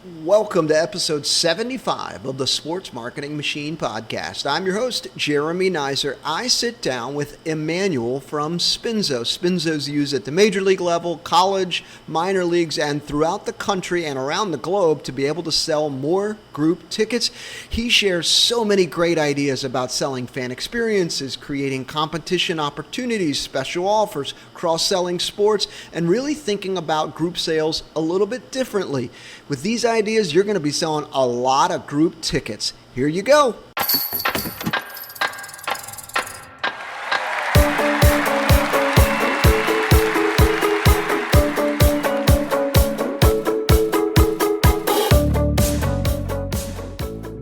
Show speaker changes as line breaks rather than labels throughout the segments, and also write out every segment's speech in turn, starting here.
Welcome to episode 75 of the Sports Marketing Machine podcast. I'm your host, Jeremy Nizer. I sit down with Emmanuel from Spinzo. Spinzo's used at the major league level, college, minor leagues, and throughout the country and around the globe to be able to sell more group tickets. He shares so many great ideas about selling fan experiences, creating competition opportunities, special offers, cross-selling sports, and really thinking about group sales a little bit differently. With these ideas, you're going to be selling a lot of group tickets. Here you go.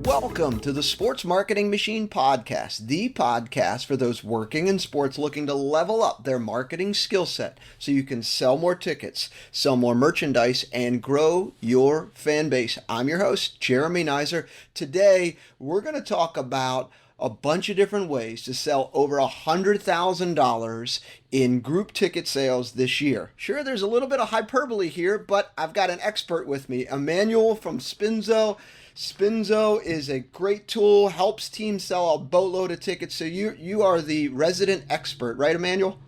Welcome to the Sports Marketing Machine podcast, the podcast for those working in sports looking to level up their marketing skill set so you can sell more tickets, sell more merchandise, and grow your fan base. I'm your host, Jeremy Nizer. Today, we're going to talk about a bunch of different ways to sell over $100,000 in group ticket sales this year. Sure, there's a little bit of hyperbole here, but I've got an expert with me, Emmanuel from Spinzo. Spinzo is a great tool, helps teams sell a boatload of tickets. So you are the resident expert, right, Emmanuel?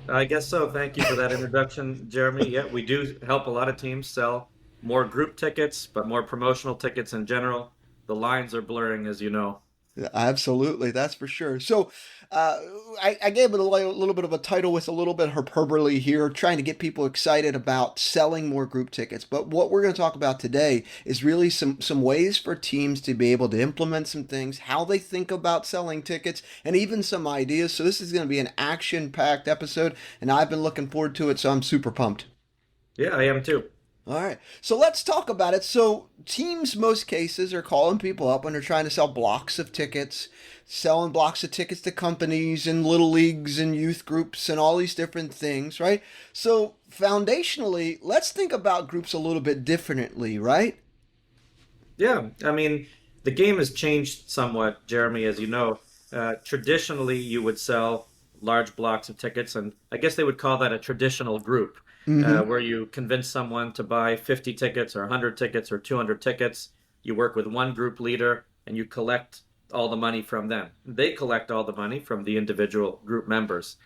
I guess so. Thank you for that introduction, Jeremy. Yeah, we do help a lot of teams sell more group tickets, but more promotional tickets in general. The lines are blurring, as you know.
Yeah, absolutely, that's for sure. So, uh, I gave it a little bit of a title with a little bit of hyperbole here, trying to get people excited about selling more group tickets. But what we're going to talk about today is really some ways for teams to be able to implement some things, how they think about selling tickets, and even some ideas. So this is going to be an action-packed episode, and I've been looking forward to it, so I'm super pumped.
Yeah, I am too.
All right, so let's talk about it. So teams, most cases, are calling people up when they're trying to sell blocks of tickets, selling blocks of tickets to companies and little leagues and youth groups and all these different things, right? So foundationally, let's think about groups a little bit differently, right?
Yeah, I mean, the game has changed somewhat, Jeremy, as you know. Traditionally, you would sell large blocks of tickets, and I guess they would call that a traditional group,
Mm-hmm.
where you convince someone to buy 50 tickets or 100 tickets or 200 tickets. You work with one group leader and you collect all the money from them. They collect all the money from the individual group members.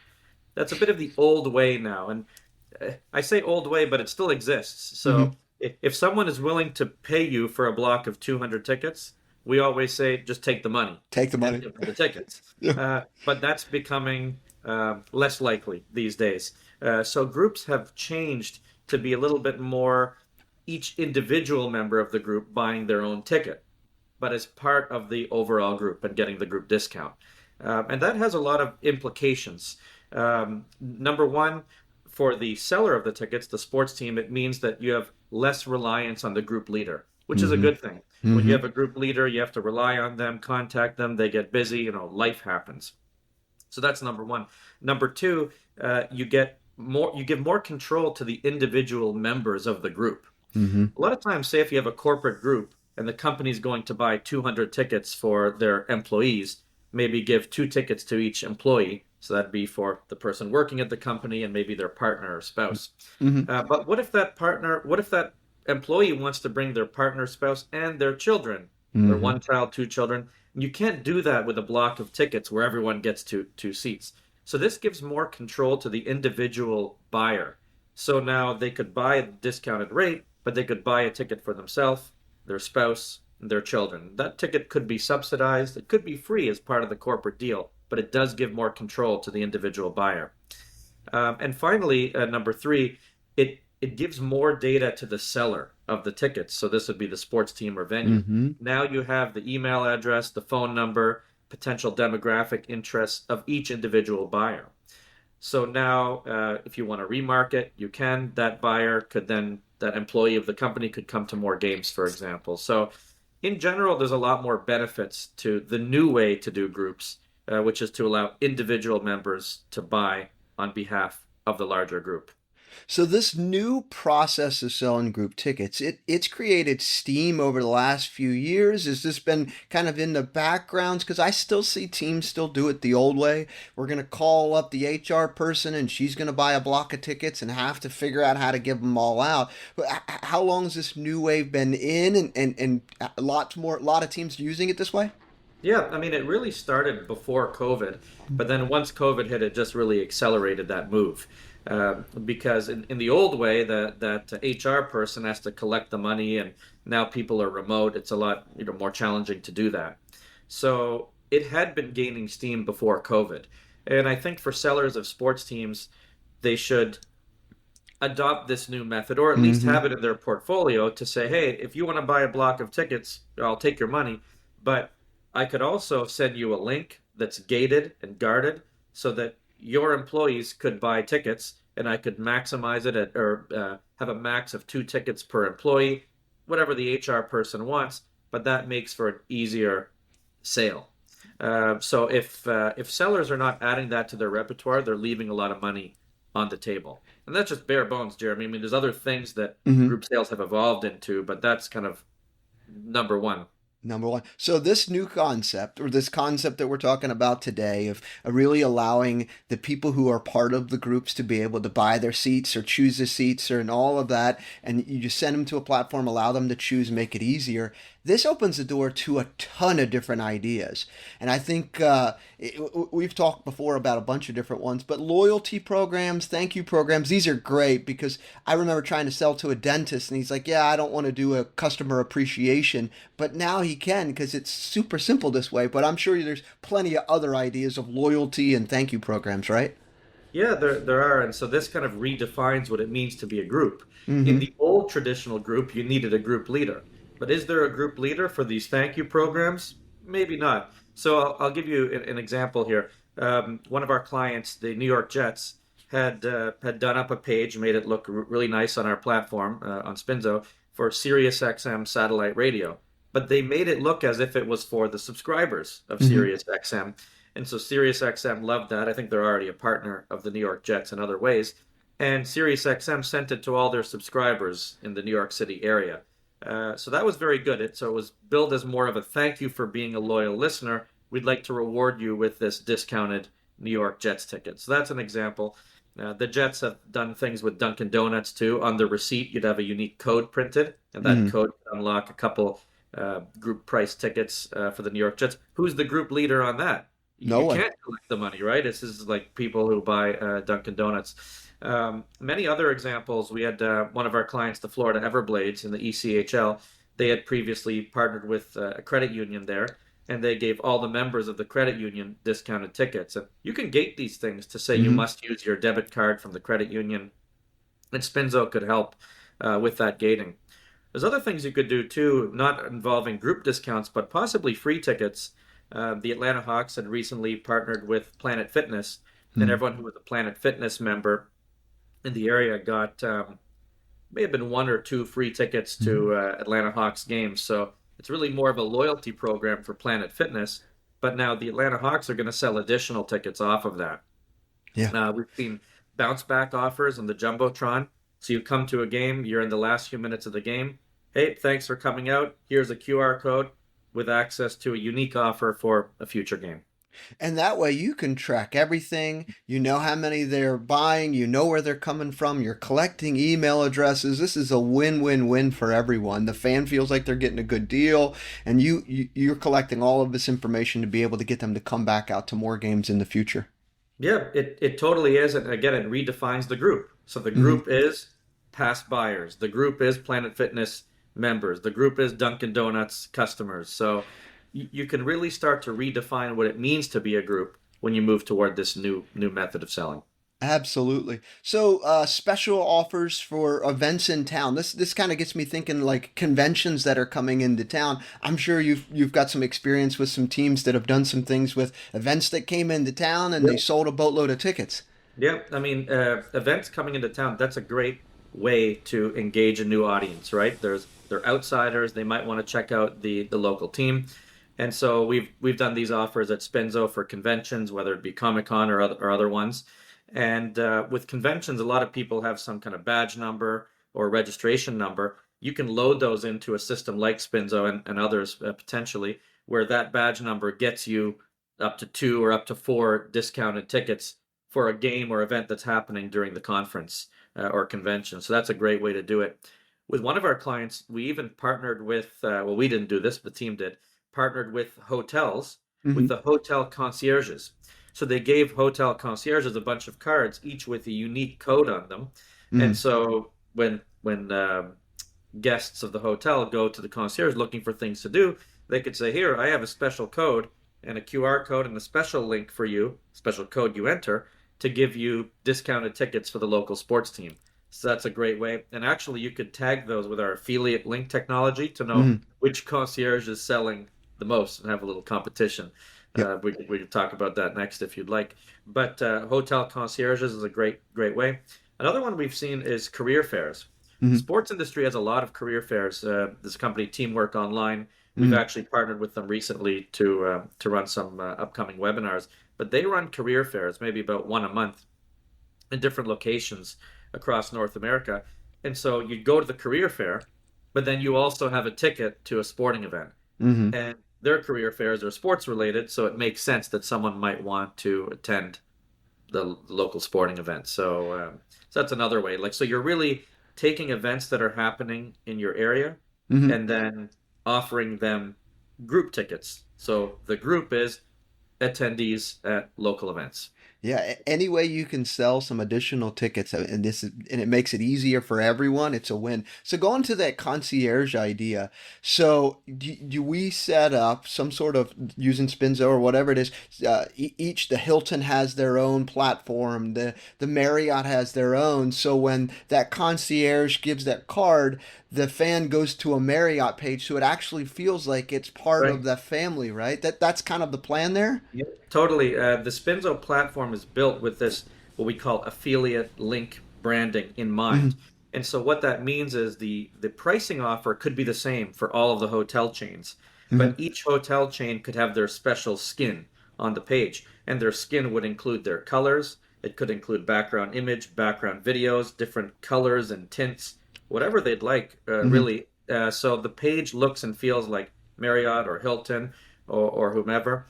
That's a bit of the old way now. And I say old way, but it still exists.
Mm-hmm.
So if someone is willing to pay you for a block of 200 tickets, we always say just take the money
Take the
and
money.
give them the tickets.
Yeah.
But that's becoming less likely these days. So groups have changed to be a little bit more each individual member of the group buying their own ticket, but as part of the overall group and getting the group discount. And that has a lot of implications. Number one, for the seller of the tickets, the sports team, it means that you have less reliance on the group leader, which is a
Mm-hmm.
good thing. When you
Mm-hmm.
have a group leader, you have to rely on them, contact them, they get busy, life happens. So that's number one. Number two, you give more control to the individual members of the group.
Mm-hmm.
A lot of times, say if you have a corporate group and the company's going to buy 200 tickets for their employees, maybe give two tickets to each employee. So that'd be for the person working at the company and maybe their partner or spouse.
Mm-hmm.
But what if that employee wants to bring their partner, spouse, and their children, their
Mm-hmm.
one child, two children? You can't do that with a block of tickets where everyone gets two seats. So this gives more control to the individual buyer. So now they could buy a discounted rate, but they could buy a ticket for themselves, their spouse, and their children. That ticket could be subsidized. It could be free as part of the corporate deal, but it does give more control to the individual buyer. And finally, number three, it gives more data to the seller of the tickets. So this would be the sports team or venue.
Mm-hmm.
Now you have the email address, the phone number, potential demographic interests of each individual buyer. So now, if you want to remarket, you can. That employee of the company could come to more games, for example. So in general, there's a lot more benefits to the new way to do groups, which is to allow individual members to buy on behalf of the larger group.
So this new process of selling group tickets, it's created steam over the last few years. Has this been kind of in the backgrounds? Because I still see teams still do it the old way. We're gonna call up the HR person, and she's gonna buy a block of tickets and have to figure out how to give them all out. But how long has this new wave been in, and a lot of teams using it this way?
Yeah, I mean, it really started before COVID, but then once COVID hit, it just really accelerated that move. Because in the old way, that HR person has to collect the money, and now people are remote. It's a lot, more challenging to do that. So it had been gaining steam before COVID, and I think for sellers of sports teams, they should adopt this new method, or at least
Mm-hmm.
have it in their portfolio to say, hey, if you want to buy a block of tickets, I'll take your money, but I could also send you a link that's gated and guarded so that your employees could buy tickets, and I could maximize it or have a max of 2 tickets per employee, whatever the HR person wants, but that makes for an easier sale. So if sellers are not adding that to their repertoire, they're leaving a lot of money on the table. And that's just bare bones, Jeremy. I mean, there's other things that
Mm-hmm.
group sales have evolved into, but that's kind of number one.
Number one. So this new concept, or this concept that we're talking about today, of really allowing the people who are part of the groups to be able to buy their seats or choose the seats or and all of that, and you just send them to a platform, allow them to choose, make it easier. This opens the door to a ton of different ideas, and I think we've talked before about a bunch of different ones, but loyalty programs, thank you programs, these are great because I remember trying to sell to a dentist, and he's like, "Yeah, I don't want to do a customer appreciation," but now he can because it's super simple this way. But I'm sure there's plenty of other ideas of loyalty and thank you programs, right?
Yeah, there are. And so this kind of redefines what it means to be a group. In
Mm-hmm.
the old traditional group, you needed a group leader. But is there a group leader for these thank you programs? Maybe not. So I'll give you an example here. One of our clients, the New York Jets, had done up a page, made it look really nice on our platform on Spinzo for SiriusXM satellite radio. But they made it look as if it was for the subscribers of
Mm-hmm.
SiriusXM. And so SiriusXM loved that. I think they're already a partner of the New York Jets in other ways. And SiriusXM sent it to all their subscribers in the New York City area. So that was very good. So it was billed as more of a thank you for being a loyal listener. We'd like to reward you with this discounted New York Jets ticket. So that's an example. The Jets have done things with Dunkin' Donuts too. On the receipt, you'd have a unique code printed, and that
Mm-hmm.
code would unlock a couple group price tickets for the New York Jets. Who's the group leader on that?
No
You
one.
can't collect the money, right? This is like people who buy Dunkin' Donuts. Many other examples. We had one of our clients, the Florida Everblades in the ECHL. They had previously partnered with a credit union there, and they gave all the members of the credit union discounted tickets. And you can gate these things to say you
Mm-hmm.
must use your debit card from the credit union, and Spinzo could help with that gating. There's other things you could do too, not involving group discounts, but possibly free tickets. The Atlanta Hawks had recently partnered with Planet Fitness, and
Mm-hmm.
everyone who was a Planet Fitness member in the area got may have been 1 or 2 free tickets
Mm-hmm.
to Atlanta Hawks games. So it's really more of a loyalty program for Planet Fitness. But now the Atlanta Hawks are going to sell additional tickets off of that.
Yeah.
We've seen bounce back offers on the Jumbotron. So you come to a game, you're in the last few minutes of the game. Hey, thanks for coming out. Here's a QR code with access to a unique offer for a future game.
And that way you can track everything. You know how many they're buying. You know where they're coming from. You're collecting email addresses. This is a win-win-win for everyone. The fan feels like they're getting a good deal, and you're collecting all of this information to be able to get them to come back out to more games in the future.
Yeah, it totally is. And again, it redefines the group. So the
Mm-hmm.
group is past buyers. The group is Planet Fitness members. The group is Dunkin' Donuts customers. So you can really start to redefine what it means to be a group when you move toward this new method of selling.
Absolutely. So, special offers for events in town. This kind of gets me thinking like conventions that are coming into town. I'm sure you've got some experience with some teams that have done some things with events that came into town and they sold a boatload of tickets.
Yeah, I mean, events coming into town, that's a great way to engage a new audience, right? They're outsiders, they might want to check out the local team. And so we've done these offers at Spinzo for conventions, whether it be Comic Con or other ones. And with conventions, a lot of people have some kind of badge number or registration number. You can load those into a system like Spinzo and others potentially, where that badge number gets you up to 2 or up to 4 discounted tickets for a game or event that's happening during the conference or convention. So that's a great way to do it. With one of our clients, we even partnered with, well, we didn't do this, but the team did, partnered with hotels, with
Hmm.
the hotel concierges. So they gave hotel concierges a bunch of cards, each with a unique code on them. And
Hmm.
so when guests of the hotel go to the concierge looking for things to do, they could say, "Here, I have a special code and a QR code and a special link for you, special code you enter to give you discounted tickets for the local sports team." So that's a great way. And actually, you could tag those with our affiliate link technology to know
Hmm.
which concierge is selling the most and have a little competition.
Yep.
We could talk about that next if you'd like. But hotel concierges is a great way. Another one we've seen is career fairs.
Hmm.
Sports industry has a lot of career fairs. This company, Teamwork Online, we've
Hmm.
actually partnered with them recently to run some upcoming webinars. But they run career fairs, maybe about one a month, in different locations across North America. And so you go to the career fair, but then you also have a ticket to a sporting event.
Hmm.
And their career fairs are sports related, so it makes sense that someone might want to attend the local sporting event. So that's another way. Like, so you're really taking events that are happening in your area
Hmm.
and then offering them group tickets. So the group is attendees at local events.
Yeah, any way you can sell some additional tickets, and it makes it easier for everyone, it's a win. So going to that concierge idea, so do we set up some sort of using Spinzo or whatever it is? Each the Hilton has their own platform, the Marriott has their own. So when that concierge gives that card, the fan goes to a Marriott page, so it actually feels like it's part of
Right.
the family, right? That's kind of the plan there.
Yeah, totally. The Spinzo platform is built with this, what we call affiliate link branding in mind.
Hmm.
And so what that means is the pricing offer could be the same for all of the hotel chains, but
Hmm.
each hotel chain could have their special skin on the page, and their skin would include their colors. It could include background image, background videos, different colors and tints, whatever they'd like,
Hmm.
really. So the page looks and feels like Marriott or Hilton or whomever.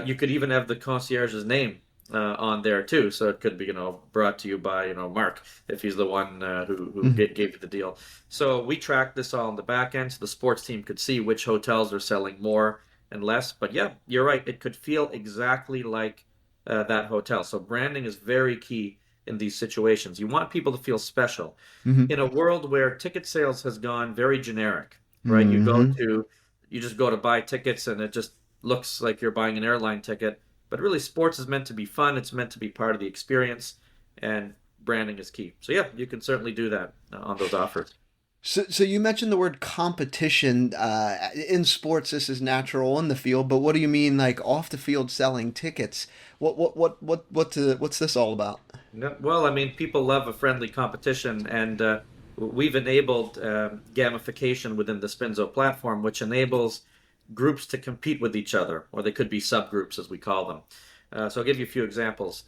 You could even have the concierge's name on there too, so it could be brought to you by Mark if he's the one who
Hmm.
gave you the deal. So we track this all in the back end, so the sports team could see which hotels are selling more and less. But yeah, you're right; it could feel exactly like that hotel. So branding is very key in these situations. You want people to feel special.
Hmm.
In a world where ticket sales has gone very generic, right?
Hmm.
You just go to buy tickets and it just looks like you're buying an airline ticket. But really, sports is meant to be fun. It's meant to be part of the experience, and branding is key. So yeah, you can certainly do that on those offers.
So you mentioned the word competition in sports. This is natural on the field, but what do you mean, like off the field selling tickets? What's this all about?
Yeah, well, I mean, people love a friendly competition, and we've enabled gamification within the Spinzo platform, which enables groups to compete with each other, or they could be subgroups, as we call them. So I'll give you a few examples.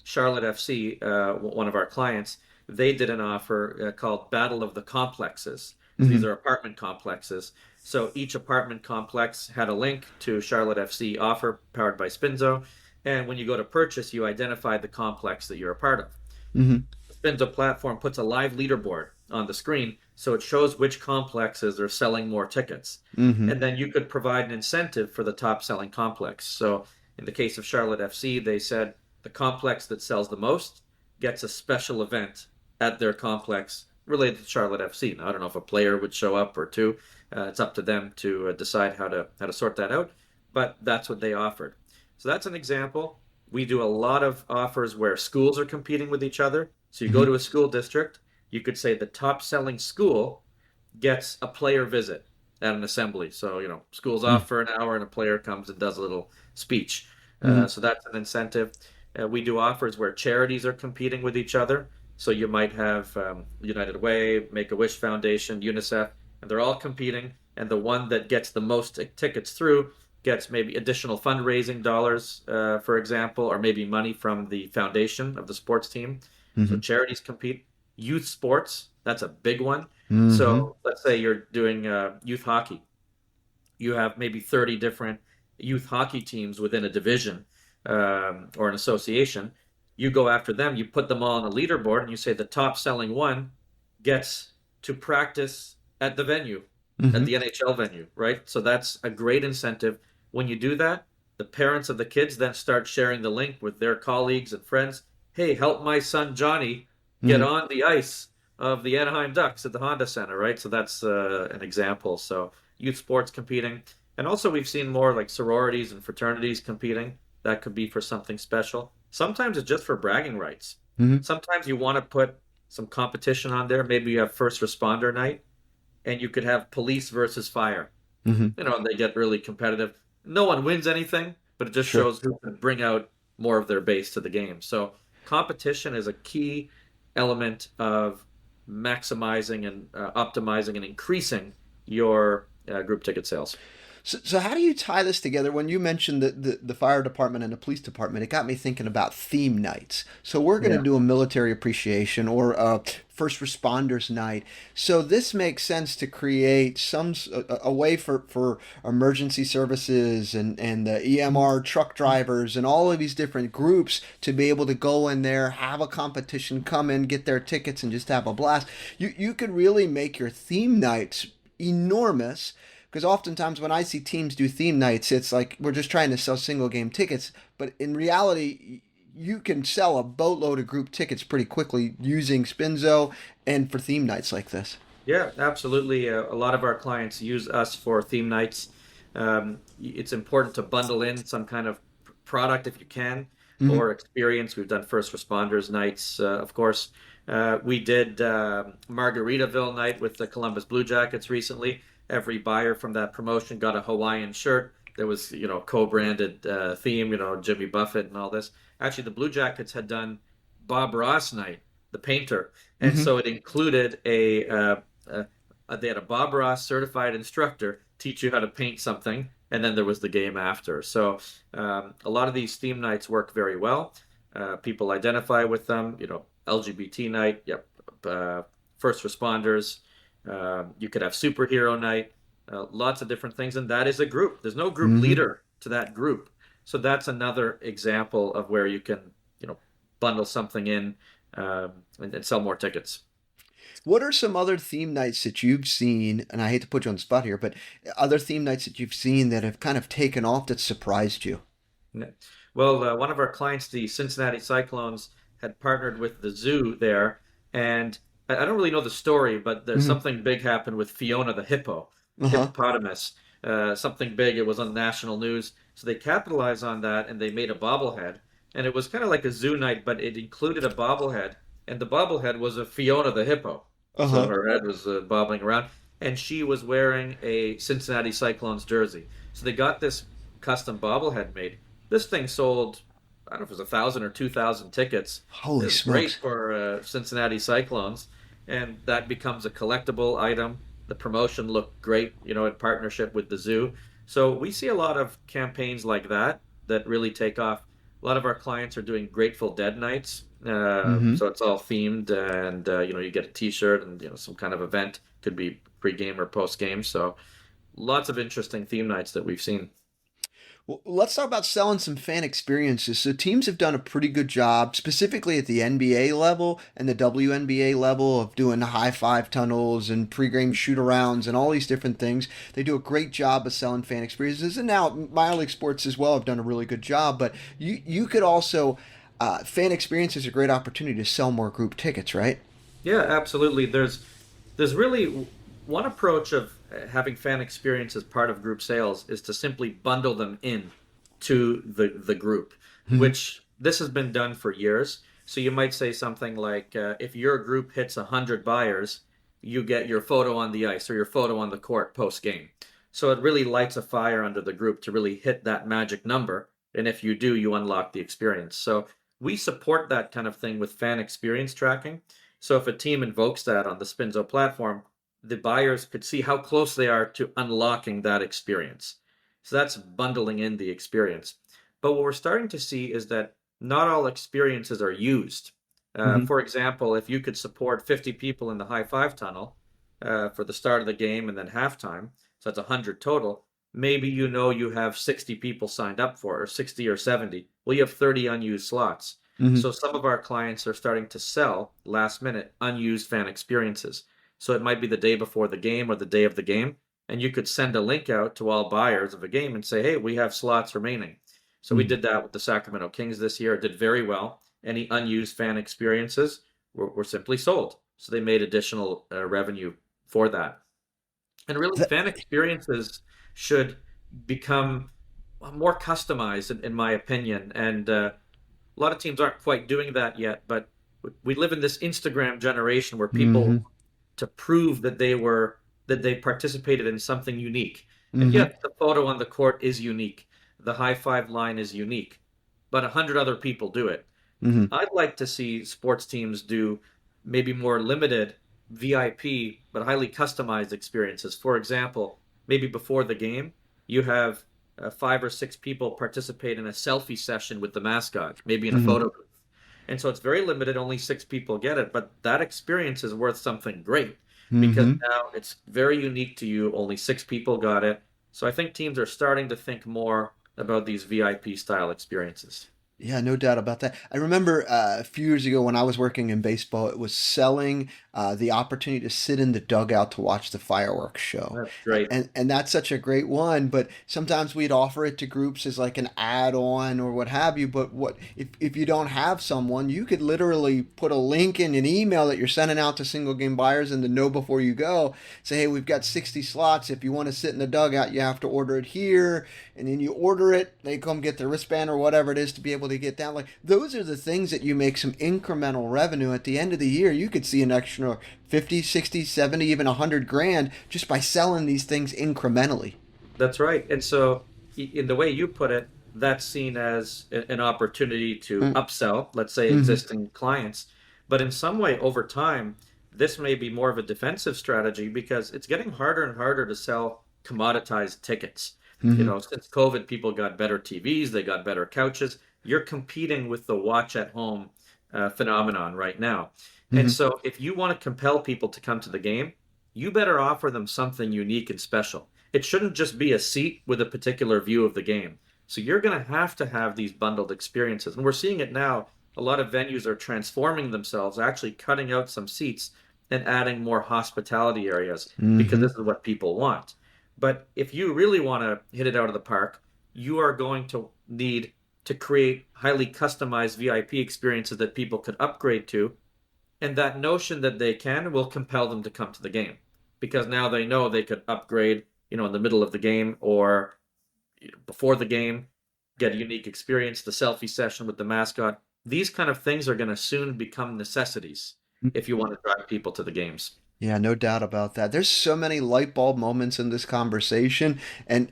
Charlotte FC, one of our clients, they did an offer called Battle of the Complexes. So these
Hmm.
are apartment complexes. So each apartment complex had a link to Charlotte FC offer powered by Spinzo. And when you go to purchase, you identify the complex that you're a part of.
Hmm.
Spinzo platform puts a live leaderboard on the screen so it shows which complexes are selling more tickets.
Hmm.
And then you could provide an incentive for the top selling complex. So in the case of Charlotte FC, they said the complex that sells the most gets a special event at their complex related to Charlotte FC. Now, I don't know if a player would show up or two. It's up to them to decide how to sort that out. But that's what they offered. So that's an example. We do a lot of offers where schools are competing with each other. So you go
Hmm.
to a school district, you could say the top selling school gets a player visit at an assembly. So, school's off for an hour and a player comes and does a little speech.
Hmm.
So that's an incentive. We do offers where charities are competing with each other. So you might have United Way, Make a Wish Foundation, UNICEF, and they're all competing. And the one that gets the most tickets through gets maybe additional fundraising dollars, for example, or maybe money from the foundation of the sports team. So
Mm-hmm.
charities compete. Youth sports, that's a big one.
Mm-hmm.
So let's say you're doing youth hockey. You have maybe 30 different youth hockey teams within a division or an association. You go after them, you put them all on a leaderboard, and you say the top selling one gets to practice at the venue, at
Mm-hmm.
the NHL venue, right? So that's a great incentive. When you do that, the parents of the kids then start sharing the link with their colleagues and friends. Hey, help my son Johnny get
Mm-hmm.
on the ice of the Anaheim Ducks at the Honda Center, right? So that's an example. So youth sports competing. And also, we've seen more like sororities and fraternities competing. That could be for something special. Sometimes it's just for bragging rights.
Mm-hmm.
Sometimes you want to put some competition on there. Maybe you have first responder night and you could have police versus fire.
Mm-hmm.
And they get really competitive. No one wins anything, but it just
Sure.
shows who can bring out more of their base to the game. So competition is a key element of maximizing and optimizing and increasing your group ticket sales.
So how do you tie this together? When you mentioned the fire department and the police department, it got me thinking about theme nights. So we're going to
Yeah.
do a military appreciation or a first responders night. So this makes sense to create a way for emergency services and the EMR truck drivers and all of these different groups to be able to go in there, have a competition, come in, get their tickets, and just have a blast. You could really make your theme nights enormous because oftentimes when I see teams do theme nights, it's like we're just trying to sell single game tickets. But in reality, you can sell a boatload of group tickets pretty quickly using Spinzo and for theme nights like this.
Yeah, absolutely. A lot of our clients use us for theme nights. It's important to bundle in some kind of product if you can,
Mm-hmm.
or experience. We've done first responders nights, of course. We did Margaritaville night with the Columbus Blue Jackets recently. Every buyer from that promotion got a Hawaiian shirt. There was, co-branded theme, Jimmy Buffett and all this. Actually, the Blue Jackets had done Bob Ross night, the painter, and
Mm-hmm.
so it included they had a Bob Ross certified instructor teach you how to paint something, and then there was the game after. So a lot of these theme nights work very well. People identify with them. LGBT night, yep. First responders. You could have superhero night. Lots of different things, and that is a group. There's no group
Mm-hmm.
leader to that group. So that's another example of where you can, bundle something in and sell more tickets.
What are some other theme nights that you've seen? And I hate to put you on the spot here, but other theme nights that you've seen that have kind of taken off that surprised you?
Yeah. Well, one of our clients, the Cincinnati Cyclones, had partnered with the zoo there, and I don't really know the story, but there's
Mm-hmm.
something big happened with Fiona the
Uh-huh.
hippopotamus. Something big. It was on national news, so they capitalized on that and they made a bobblehead, and it was kind of like a zoo night, but it included a bobblehead, and the bobblehead was a Fiona the hippo. So
Uh-huh.
her head was bobbling around, and she was wearing a Cincinnati Cyclones jersey. So they got this custom bobblehead made. This thing sold, I don't know if it was 1,000 or 2,000 tickets. It
Holy
was great
smokes.
for Cincinnati Cyclones, and that becomes a collectible item. The promotion looked great, in partnership with the zoo. So we see a lot of campaigns like that that really take off. A lot of our clients are doing Grateful Dead nights,
Mm-hmm.
so it's all themed, and you get a T-shirt and some kind of event. Could be pre-game or post-game. So lots of interesting theme nights that we've seen.
Well, let's talk about selling some fan experiences. So teams have done a pretty good job, specifically at the NBA level and the WNBA level, of doing high five tunnels and pregame shoot arounds and all these different things. They do a great job of selling fan experiences, and now minor league sports as well have done a really good job. But you could also fan experience is a great opportunity to sell more group tickets, right?
Yeah, absolutely. There's really one approach of having fan experience as part of group sales is to simply bundle them in to the group,
Mm-hmm.
which this has been done for years. So you might say something like, if your group hits 100 buyers, you get your photo on the ice or your photo on the court post game. So it really lights a fire under the group to really hit that magic number. And if you do, you unlock the experience. So we support that kind of thing with fan experience tracking. So if a team invokes that on the Spinzo platform, the buyers could see how close they are to unlocking that experience. So that's bundling in the experience. But what we're starting to see is that not all experiences are used.
Hmm.
For example, if you could support 50 people in the high five tunnel for the start of the game and then halftime, so that's 100 total, maybe you have 60 people signed up for it, or 60 or 70. Well, you have 30 unused slots.
Hmm.
So some of our clients are starting to sell last minute unused fan experiences. So it might be the day before the game or the day of the game, and you could send a link out to all buyers of a game and say, hey, we have slots remaining. So we
Hmm.
did that with the Sacramento Kings this year. It did very well. Any unused fan experiences were simply sold. So they made additional revenue for that. And really, fan experiences should become more customized, in my opinion. And a lot of teams aren't quite doing that yet, but we live in this Instagram generation where people
Hmm.
want to prove that they participated in something unique. And
Hmm.
yes, the photo on the court is unique. The high five line is unique, but 100 other people do it.
Hmm.
I'd like to see sports teams do maybe more limited VIP but highly customized experiences. For example, maybe before the game, you have 5 or 6 people participate in a selfie session with the mascot, maybe in a
Hmm.
photo booth. And so it's very limited, only 6 people get it, but that experience is worth something great because
Hmm.
now it's very unique to you. Only 6 people got it. So I think teams are starting to think more about these VIP style experiences.
Yeah, no doubt about that. I remember a few years ago when I was working in baseball, it was selling the opportunity to sit in the dugout to watch the fireworks show.
That's great.
And that's such a great one, but sometimes we'd offer it to groups as like an add-on or what have you. But what if you don't have someone, you could literally put a link in an email that you're sending out to single game buyers and to know before you go, say, hey, we've got 60 slots. If you want to sit in the dugout, you have to order it here, and then you order it, they come get their wristband or whatever it is to be able to get down. Like those are the things that you make some incremental revenue at the end of the year. You could see an extra 50, 60, 70, even 100 grand just by selling these things incrementally.
That's right. And so, in the way you put it, that's seen as an opportunity to upsell, let's say,
Mm-hmm.
existing clients. But in some way, over time, this may be more of a defensive strategy because it's getting harder and harder to sell commoditized tickets.
Mm-hmm.
Since COVID, people got better TVs, they got better couches. You're competing with the watch at home phenomenon right now. And
Mm-hmm.
so, if you want to compel people to come to the game, you better offer them something unique and special. It shouldn't just be a seat with a particular view of the game. So you're going to have these bundled experiences. And we're seeing it now. A lot of venues are transforming themselves, actually cutting out some seats and adding more hospitality areas because
Mm-hmm.
this is what people want. But if you really want to hit it out of the park, you are going to need to create highly customized VIP experiences that people could upgrade to, and that notion that they can will compel them to come to the game because now they know they could upgrade, in the middle of the game or before the game, get a unique experience, the selfie session with the mascot. These kind of things are going to soon become necessities if you want to drive people to the games.
Yeah, no doubt about that. There's so many light bulb moments in this conversation, and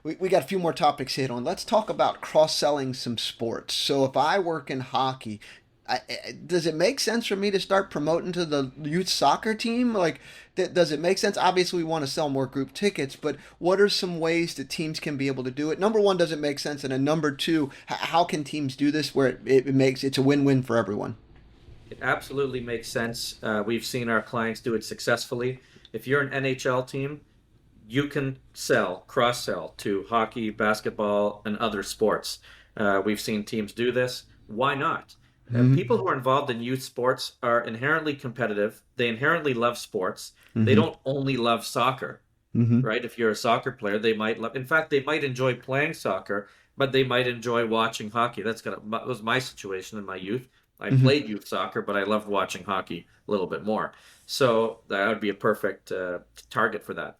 we got a few more topics to hit on. Let's talk about cross selling some sports. So if I work in hockey, does it make sense for me to start promoting to the youth soccer team? Like, does it make sense? Obviously, we want to sell more group tickets, but what are some ways that teams can be able to do it? Number one, does it make sense? And then number two, how can teams do this where it makes it's a win-win for everyone?
It absolutely makes sense. We've seen our clients do it successfully. If you're an NHL team, you can cross sell to hockey, basketball, and other sports. We've seen teams do this. Why not?
Mm-hmm.
People who are involved in youth sports are inherently competitive. They inherently love sports. They
Mm-hmm.
don't only love soccer,
Mm-hmm.
right? If you're a soccer player, they might love, in fact, they might enjoy playing soccer, but they might enjoy watching hockey. That was my situation in my youth. I
Mm-hmm.
played youth soccer, but I loved watching hockey a little bit more. So that would be a perfect target for that.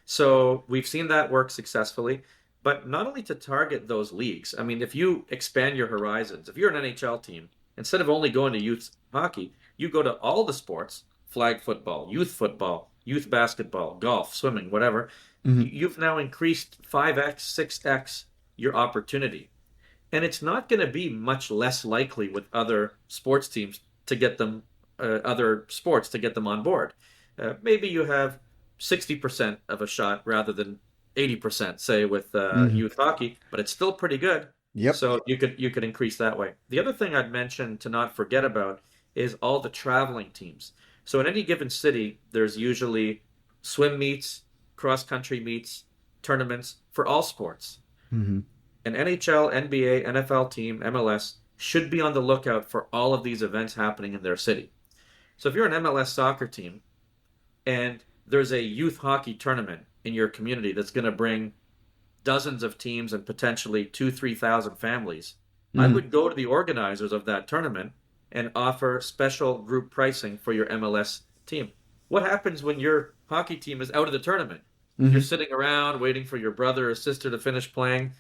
So we've seen that work successfully, but not only to target those leagues. I mean, if you expand your horizons, if you're an NHL team, instead of only going to youth hockey, you go to all the sports, flag football, youth basketball, golf, swimming, whatever.
Mm-hmm.
You've now increased 5x, 6x your opportunity. And it's not going to be much less likely with other sports teams to get them, other sports to get them on board. Maybe you have 60% of a shot rather than 80%, say, with
Hmm.
youth hockey, but it's still pretty good.
Yep.
So you could increase that way. The other thing I'd mention to not forget about is all the traveling teams. So in any given city, there's usually swim meets, cross country meets, tournaments for all sports.
Hmm.
An NHL, NBA, NFL team, MLS should be on the lookout for all of these events happening in their city. So if you're an MLS soccer team and there's a youth hockey tournament in your community that's going to bring dozens of teams and potentially 3,000 families, I
Hmm.
would go to the organizers of that tournament and offer special group pricing for your MLS team. What happens when your hockey team is out of the tournament? You're
Hmm.
sitting around waiting for your brother or sister to finish playing.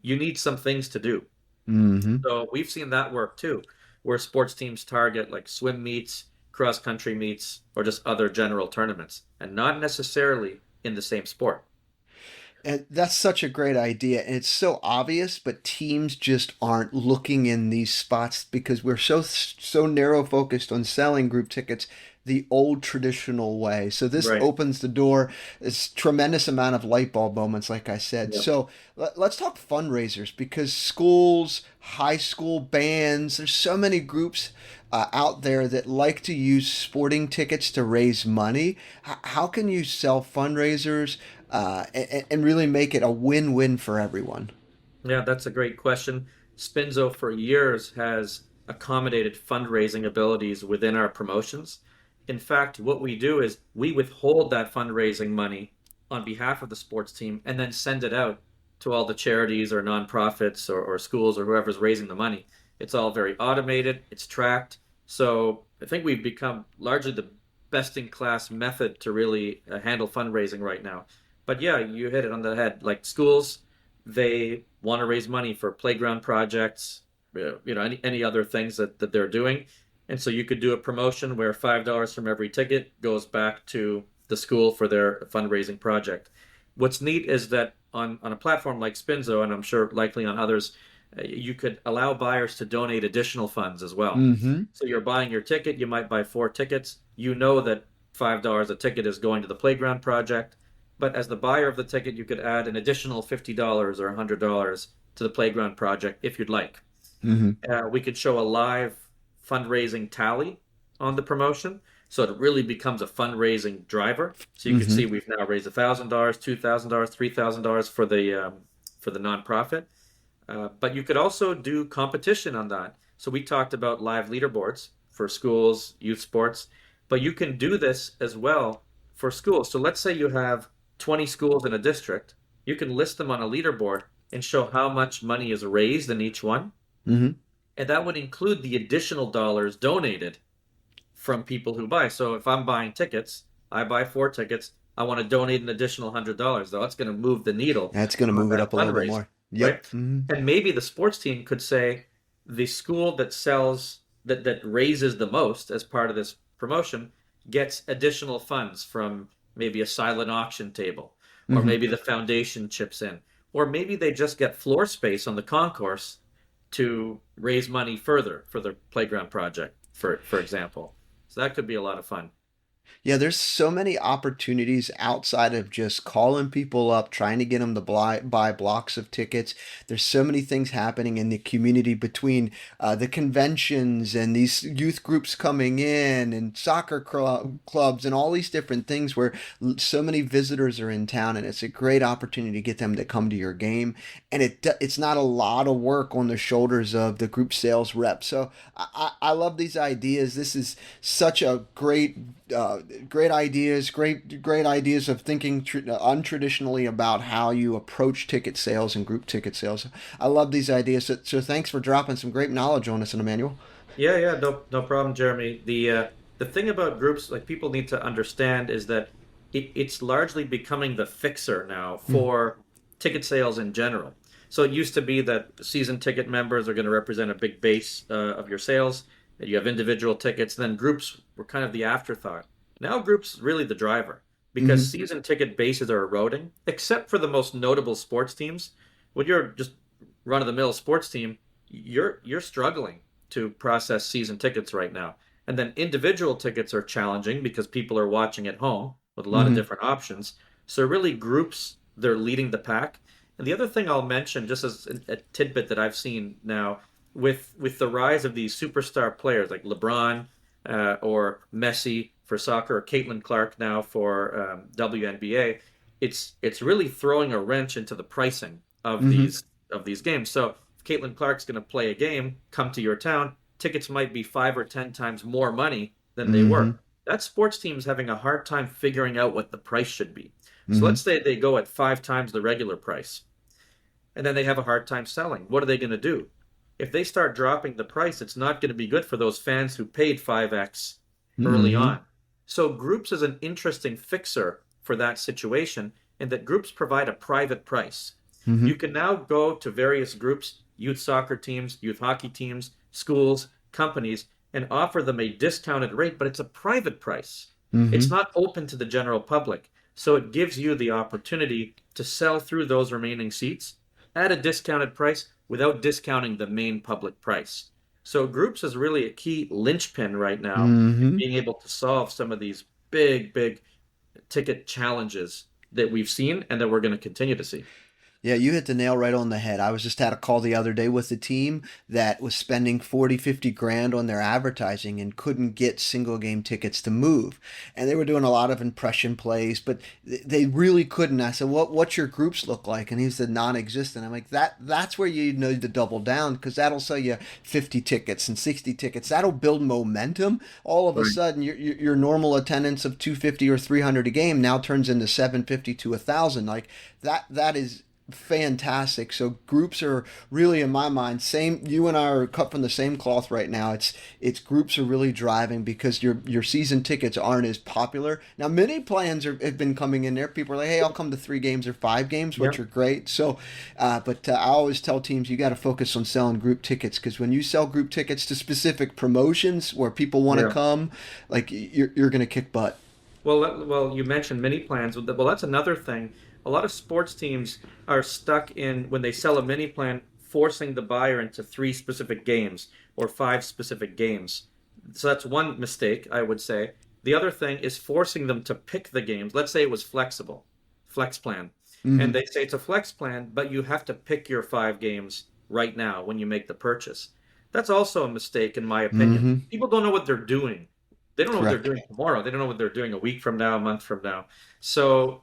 You need some things to do.
Hmm.
So we've seen that work too, where sports teams target like swim meets, cross country meets, or just other general tournaments, and not necessarily in the same sport.
And that's such a great idea. And it's so obvious, but teams just aren't looking in these spots because we're so narrow focused on selling group tickets the old traditional way. So this
Right.
opens the door. It's tremendous amount of light bulb moments, like I said.
Yeah.
So let's talk fundraisers because schools, high school bands, there's so many groups out there that like to use sporting tickets to raise money. How can you sell fundraisers and really make it a win-win for everyone?
Yeah, that's a great question. Spinzo for years has accommodated fundraising abilities within our promotions. In fact, what we do is we withhold that fundraising money on behalf of the sports team and then send it out to all the charities or nonprofits or schools or whoever's raising the money. It's all very automated, it's tracked. So I think we've become largely the best in class method to really handle fundraising right now. But yeah, you hit it on the head. Like schools, they want to raise money for playground projects, any other things that they're doing. And so you could do a promotion where $5 from every ticket goes back to the school for their fundraising project. What's neat is that on a platform like Spinzo, and I'm sure likely on others, you could allow buyers to donate additional funds as well.
Mm-hmm.
So you're buying your ticket, you might buy 4 tickets. You know that $5 a ticket is going to the playground project, but as the buyer of the ticket, you could add an additional $50 or $100 to the playground project if you'd like.
Mm-hmm.
We could show a live fundraising tally on the promotion, so it really becomes a fundraising driver. So you can
Mm-hmm.
see we've now raised $1,000, $2,000, $3,000 for the nonprofit. But you could also do competition on that. So we talked about live leaderboards for schools, youth sports, but you can do this as well for schools. So let's say you have 20 schools in a district. You can list them on a leaderboard and show how much money is raised in each one.
Mm-hmm.
And that would include the additional dollars donated from people who buy. So if I'm buying tickets, I buy 4 tickets. I want to donate an additional $100. Though that's going to move the needle
That's going to
on
move it
that
up a little bit
fundraising,
more. Yep.
right?
Mm-hmm.
And maybe the sports team could say the school that sells that raises the most as part of this promotion gets additional funds from maybe a silent auction table, or
Mm-hmm.
maybe the foundation chips in, or maybe they just get floor space on the concourse to raise money further for the playground project, for example. So that could be a lot of fun.
Yeah, there's so many opportunities outside of just calling people up, trying to get them to buy blocks of tickets. There's so many things happening in the community between the conventions and these youth groups coming in and soccer clubs and all these different things where so many visitors are in town, and it's a great opportunity to get them to come to your game. And it's not a lot of work on the shoulders of the group sales rep. So I love these ideas. This is such a great ideas, great ideas of thinking untraditionally about how you approach ticket sales and group ticket sales. I love these ideas. So thanks for dropping some great knowledge on us, Emmanuel.
Yeah, yeah, no problem, Jeremy. The thing about groups, like people need to understand, is that it's largely becoming the fixer now
Mm.
for ticket sales in general. So it used to be that season ticket members are going to represent a big base of your sales. That you have individual tickets, then groups were kind of the afterthought. Now groups really the driver because
Mm-hmm.
season ticket bases are eroding, except for the most notable sports teams. When you're just run of the mill sports team, you're struggling to process season tickets right now. And then individual tickets are challenging because people are watching at home with a lot of
Mm-hmm.
different options. So really groups they're leading the pack. And the other thing I'll mention, just as a tidbit that I've seen now, with the rise of these superstar players like LeBron or Messi for soccer, or Caitlin Clark now for WNBA, it's really throwing a wrench into the pricing
Mm-hmm.
of these games. So if Caitlin Clark's going to play a game, come to your town, tickets might be 5 or 10 times more money than they
Mm-hmm.
were. That sports team's having a hard time figuring out what the price should be. So
Mm-hmm.
let's say they go at 5 times the regular price, and then they have a hard time selling. What are they going to do? If they start dropping the price, it's not going to be good for those fans who paid 5x early
Mm-hmm.
on. So groups is an interesting fixer for that situation, in that groups provide a private price. You
Mm-hmm.
can now go to various groups, youth soccer teams, youth hockey teams, schools, companies, and offer them a discounted rate, but it's a private price. It's
Mm-hmm.
not open to the general public. So it gives you the opportunity to sell through those remaining seats at a discounted price without discounting the main public price. So groups is really a key linchpin right now in
Mm-hmm.
being able to solve some of these big ticket challenges that we've seen and that we're going to continue to see.
Yeah, you hit the nail right on the head. I was just had a call the other day with a team that was spending 40, 50 grand on their advertising and couldn't get single game tickets to move. And they were doing a lot of impression plays, but they really couldn't. I said, what's your groups look like? And he said non-existent. I'm like, that's where you need to double down, because that'll sell you 50 tickets and 60 tickets. That'll build momentum. All of a
Right.
sudden, your normal attendance of 250 or 300 a game now turns into 750 to 1,000. Like that is fantastic. So groups are really, in my mind, same. You and I are cut from the same cloth right now. It's groups are really driving, because your season tickets aren't as popular now. Mini plans have been coming in there. People are like, hey, I'll come to 3 games or 5 games,
Yeah.
which are great. So, but I always tell teams, you got to focus on selling group tickets, because when you sell group tickets to specific promotions where people want to
Yeah.
come, like you're going to kick butt.
Well, you mentioned mini plans. Well, that's another thing. A lot of sports teams are stuck in, when they sell a mini plan, forcing the buyer into 3 specific games or 5 specific games. So that's one mistake, I would say. The other thing is forcing them to pick the games. Let's say it was flex plan, and
Mm-hmm.
they say it's a flex plan, but you have to pick your 5 games right now when you make the purchase. That's also a mistake, in my opinion.
Mm-hmm.
People don't know what they're doing. They don't know what they're
Correct.
doing tomorrow. They don't know what they're doing a week from now, a month from now. So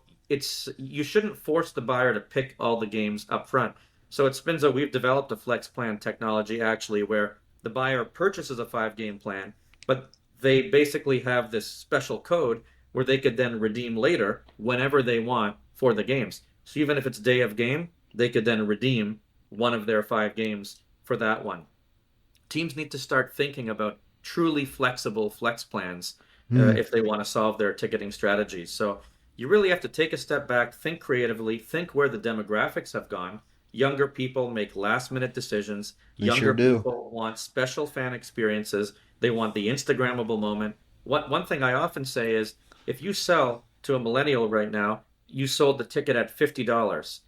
you shouldn't force the buyer to pick all the games up front. So at Spinzo, we've developed a flex plan technology, actually, where the buyer purchases a 5 game plan, but they basically have this special code where they could then redeem later whenever they want for the games. So even if it's day of game, they could then redeem one of their 5 games for that one. Teams need to start thinking about truly flexible flex plans
Mm-hmm.
if they want to solve their ticketing strategies. So you really have to take a step back, think creatively, think where the demographics have gone. Younger people make last minute decisions.
They sure
Younger
do.
people want special fan experiences. They want the Instagrammable moment. One thing I often say is, if you sell to a millennial right now, you sold the ticket at $50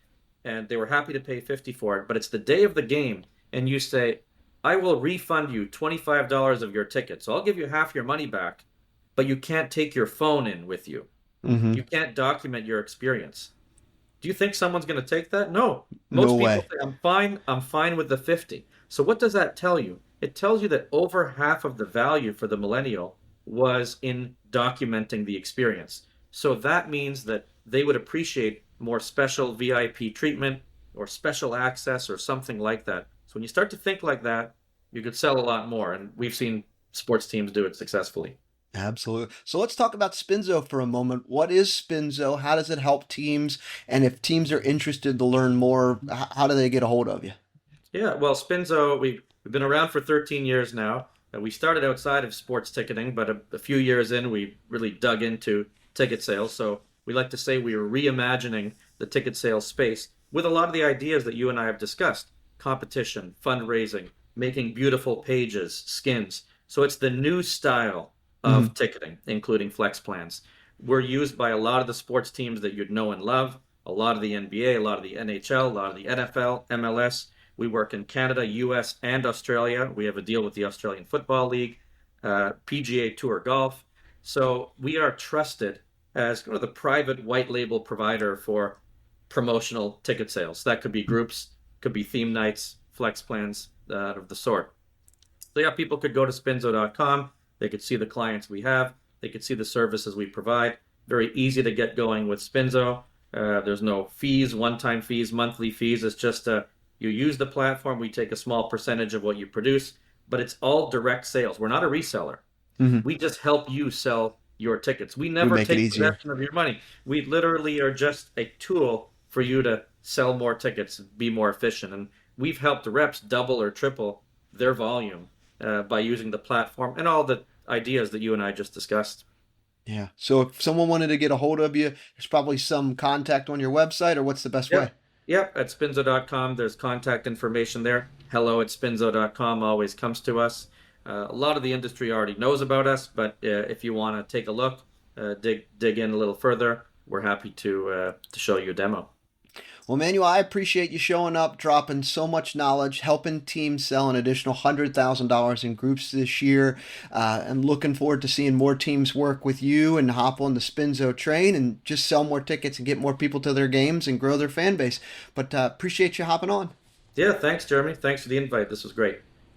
and they were happy to pay 50 for it, but it's the day of the game, and you say, I will refund you $25 of your ticket. So I'll give you half your money back, but you can't take your phone in with you.
Mm-hmm.
You can't document your experience. Do you think someone's going to take that? No.
No
Most people
way.
say, I'm fine. I'm fine with the 50. So what does that tell you? It tells you that over half of the value for the millennial was in documenting the experience. So that means that they would appreciate more special VIP treatment or special access or something like that. So when you start to think like that, you could sell a lot more. And we've seen sports teams do it successfully.
Absolutely. So let's talk about Spinzo for a moment. What is Spinzo? How does it help teams? And if teams are interested to learn more, how do they get a hold of you?
Yeah, well, Spinzo, we've been around for 13 years now. We started outside of sports ticketing, but a few years in, we really dug into ticket sales. So we like to say we are reimagining the ticket sales space with a lot of the ideas that you and I have discussed: competition, fundraising, making beautiful pages, skins. So it's the new style of
Hmm.
ticketing, including flex plans. We're used by a lot of the sports teams that you'd know and love, a lot of the NBA, a lot of the NHL, a lot of the NFL, MLS. We work in Canada, US, and Australia. We have a deal with the Australian Football League, PGA Tour Golf. So we are trusted as kind of the private white label provider for promotional ticket sales. That could be groups, could be theme nights, flex plans, of the sort. So yeah, people could go to spinzo.com. They could see the clients we have. They could see the services we provide. Very easy to get going with Spinzo. There's no fees, one-time fees, monthly fees. It's just you use the platform. We take a small percentage of what you produce, but it's all direct sales. We're not a reseller.
Hmm.
We just help you sell your tickets. We
We
never
make it
take
easier.
possession of your money. We literally are just a tool for you to sell more tickets and be more efficient. And we've helped reps double or triple their volume by using the platform and all the ideas that you and I just discussed.
Yeah. So if someone wanted to get a hold of you, there's probably some contact on your website, or what's the best way?
Yep. Yep. At spinzo.com, there's contact information there. Hello at spinzo.com always comes to us. A lot of the industry already knows about us, but if you want to take a look, dig in a little further, we're happy to show you a demo.
Well, Emmanuel, I appreciate you showing up, dropping so much knowledge, helping teams sell an additional $100,000 in groups this year. I'm looking forward to seeing more teams work with you and hop on the Spinzo train and just sell more tickets and get more people to their games and grow their fan base. But appreciate you hopping on.
Yeah, thanks, Jeremy. Thanks for the invite. This was great.